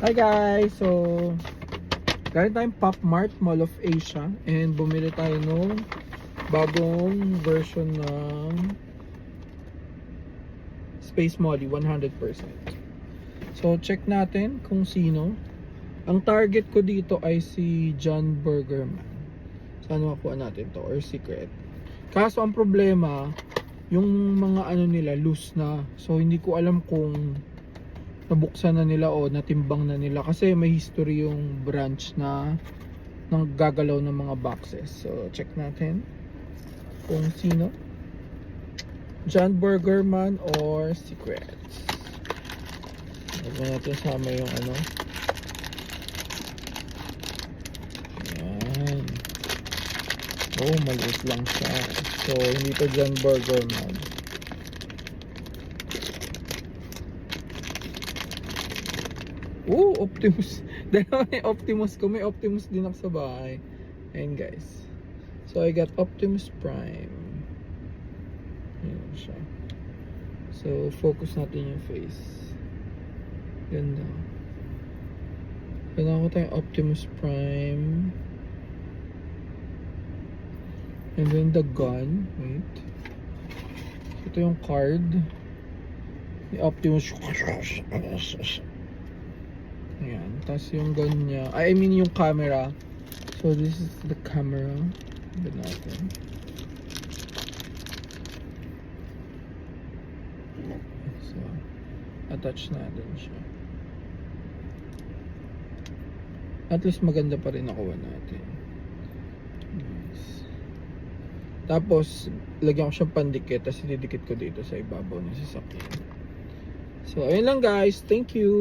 Hi guys! So, galing tayong Pop Mart, Mall of Asia, and bumili tayo nung bagong version ng Space Molly 100%. So, check natin kung sino. Ang target ko dito ay si John Burgerman. Saan makuha natin to? Or secret. Kaso ang problema, yung mga ano nila loose na. So, hindi ko alam kung nabuksan na nila o natimbang na nila kasi may history yung branch na nang gagalaw ng mga boxes. So check natin kung sino, John Burgerman or Secrets. Huwag natin sama yung ano. Ayan. Oh, maliit lang siya. So hindi to John Burgerman. Optimus. Dahil may Optimus ko. May Optimus din ako sa bahay. Ayan guys. So I got Optimus Prime. Ayan siya. So focus natin yung face. Ganda. Kailangan ko tayong Optimus Prime. And then the gun. Wait. Ito yung card. The Optimus. Ayan. Tapos yung gun niya. I mean yung camera. So this is the camera. Ito natin. So attach natin siya. At least maganda pa rin nakuha natin. Nice. Tapos lagyan ko siyang pandikit. Tapos ididikit ko dito sa ibabaw ng sasakyan. So ayun lang guys. Thank you.